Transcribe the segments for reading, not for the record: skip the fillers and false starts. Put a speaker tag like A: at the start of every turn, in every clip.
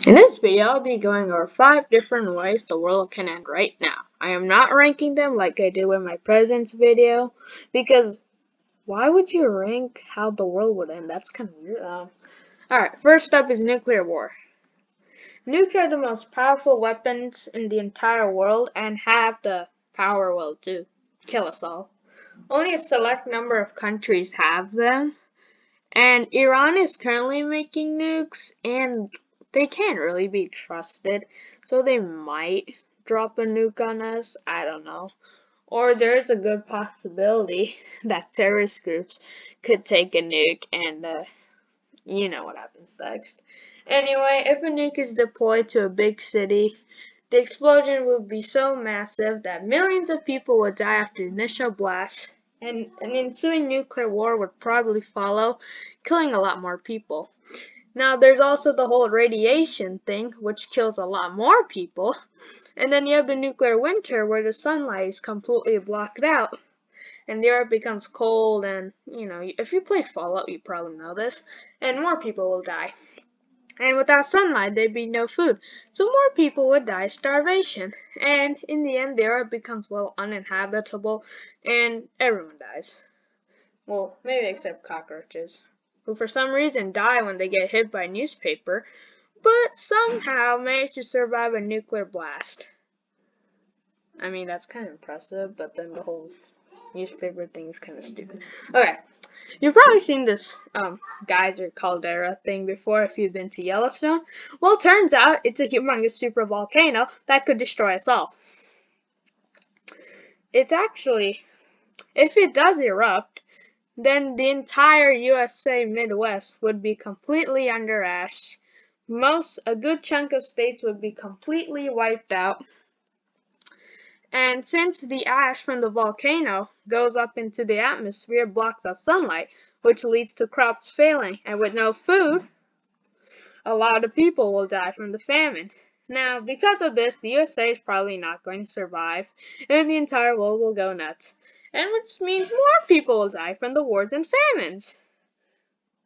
A: In this video, I'll be going over 5 different ways the world can end right now. I am not ranking them like I did with my president's video, because why would you rank how the world would end? That's kind of weird. Alright, first up is nuclear war. Nukes are the most powerful weapons in the entire world and have the power will to kill us all. Only a select number of countries have them, and Iran is currently making nukes, and they can't really be trusted, so they might drop a nuke on us. I don't know. Or there's a good possibility that terrorist groups could take a nuke, and you know what happens next. Anyway, if a nuke is deployed to a big city, the explosion would be so massive that millions of people would die after the initial blast, and an ensuing nuclear war would probably follow, killing a lot more people. Now, there's also the whole radiation thing, which kills a lot more people. And then you have the nuclear winter, where the sunlight is completely blocked out, and the earth becomes cold, and, you know, if you play Fallout, you probably know this, and more people will die. And without sunlight, there'd be no food, so more people would die of starvation. And in the end, the earth becomes, well, uninhabitable, and everyone dies. Well, maybe except cockroaches, who for some reason die when they get hit by a newspaper, but somehow manage to survive a nuclear blast. I mean, that's kind of impressive, but then the whole newspaper thing is kind of stupid. Okay. You've probably seen this geyser caldera thing before if you've been to Yellowstone. Well, turns out it's a humongous supervolcano that could destroy us all. It's actually, if it does erupt, then the entire USA Midwest would be completely under ash. A good chunk of states would be completely wiped out. And since the ash from the volcano goes up into the atmosphere, blocks out sunlight, which leads to crops failing, and with no food, a lot of people will die from the famine. Now, because of this, the USA is probably not going to survive, and the entire world will go nuts, and which means more people will die from the wars and famines.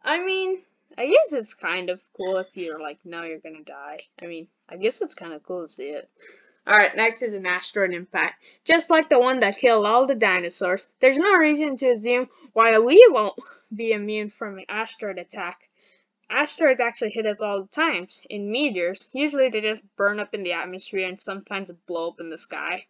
A: I mean, I guess it's kind of cool if you're like, no, you're gonna die. I mean, I guess it's kind of cool to see it. Alright, next is an asteroid impact. Just like the one that killed all the dinosaurs, there's no reason to assume why we won't be immune from an asteroid attack. Asteroids actually hit us all the time in meteors. Usually they just burn up in the atmosphere and sometimes blow up in the sky.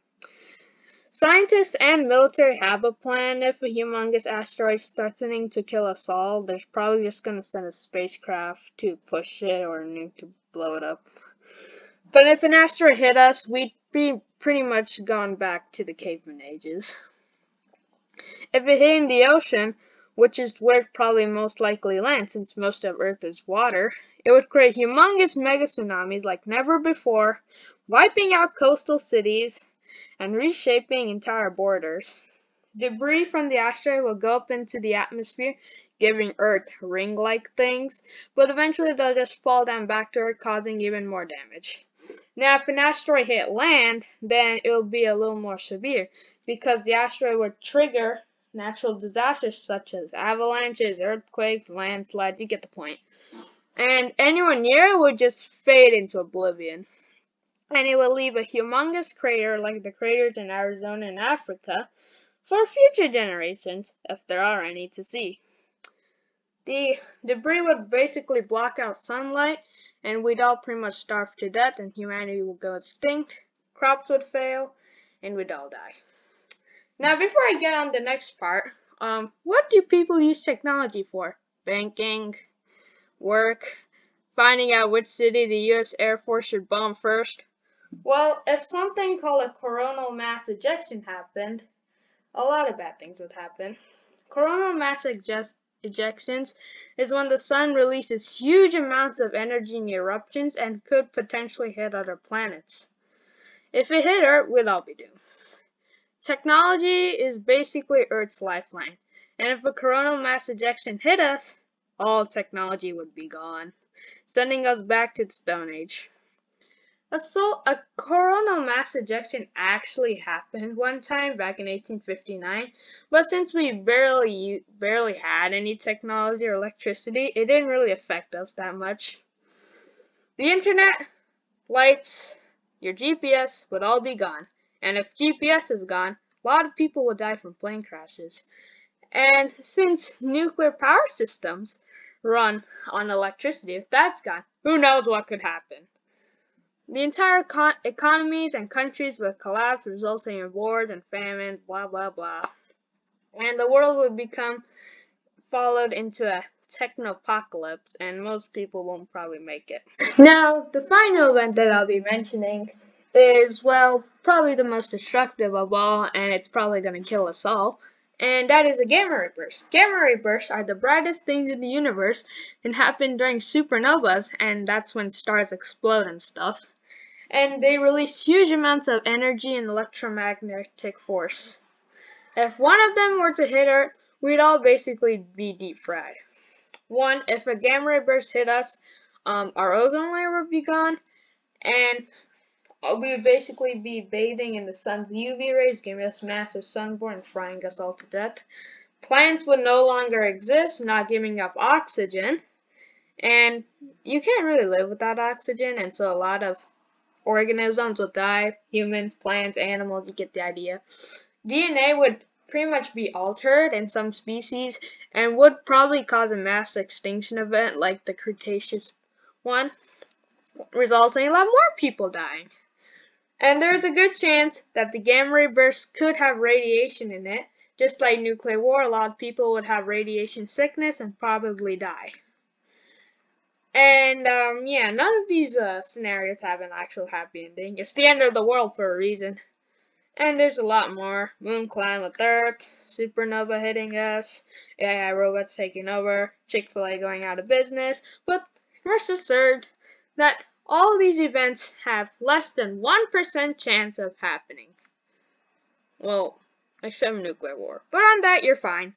A: Scientists and military have a plan. If a humongous asteroid is threatening to kill us all, they're probably just going to send a spacecraft to push it or a nuke to blow it up. But if an asteroid hit us, we'd be pretty much gone back to the caveman ages. If it hit in the ocean, which is where it probably most likely lands since most of Earth is water, it would create humongous mega tsunamis like never before, wiping out coastal cities and reshaping entire borders. Debris from the asteroid will go up into the atmosphere, giving Earth ring-like things, but eventually they'll just fall down back to Earth, causing even more damage. Now, if an asteroid hit land, then it will be a little more severe, because the asteroid would trigger natural disasters such as avalanches, earthquakes, landslides, you get the point. And anyone near it would just fade into oblivion. And it will leave a humongous crater like the craters in Arizona and Africa for future generations, if there are any, to see. The debris would basically block out sunlight, and we'd all pretty much starve to death, and humanity would go extinct, crops would fail, and we'd all die. Now, before I get on the next part, what do people use technology for? Banking, work, finding out which city the US Air Force should bomb first? Well, if something called a coronal mass ejection happened, a lot of bad things would happen. Coronal mass ejections is when the sun releases huge amounts of energy in eruptions and could potentially hit other planets. If it hit Earth, we'd all be doomed. Technology is basically Earth's lifeline, and if a coronal mass ejection hit us, all technology would be gone, sending us back to the Stone Age. A coronal mass ejection actually happened one time back in 1859, but since we barely had any technology or electricity, it didn't really affect us that much. The internet, lights, your GPS would all be gone. And if GPS is gone, a lot of people will die from plane crashes. And since nuclear power systems run on electricity, if that's gone, who knows what could happen? The entire economies and countries would collapse, resulting in wars and famines, blah blah blah. And the world would become followed into a technopocalypse, and most people won't probably make it. Now, the final event that I'll be mentioning is, well, probably the most destructive of all, and it's probably going to kill us all, and that is a gamma ray burst. Gamma ray bursts are the brightest things in the universe and happen during supernovas, and that's when stars explode and stuff. And they release huge amounts of energy and electromagnetic force. If one of them were to hit Earth, we'd all basically be deep fried. One, if a gamma ray burst hit us, our ozone layer would be gone, and we would basically be bathing in the sun's UV rays, giving us massive sunburn and frying us all to death. Plants would no longer exist, not giving up oxygen, and you can't really live without oxygen, and so a lot of organisms will die. Humans, plants, animals, you get the idea. DNA would pretty much be altered in some species and would probably cause a mass extinction event like the Cretaceous one, resulting in a lot more people dying. And there's a good chance that the gamma ray burst could have radiation in it. Just like nuclear war, a lot of people would have radiation sickness and probably die. And yeah, none of these scenarios have an actual happy ending. It's the end of the world for a reason. And there's a lot more. Moon colliding with Earth, supernova hitting us, AI robots taking over, Chick-fil-A going out of business. But rest assured that all these events have less than 1% chance of happening. Well, except nuclear war. But on that, you're fine.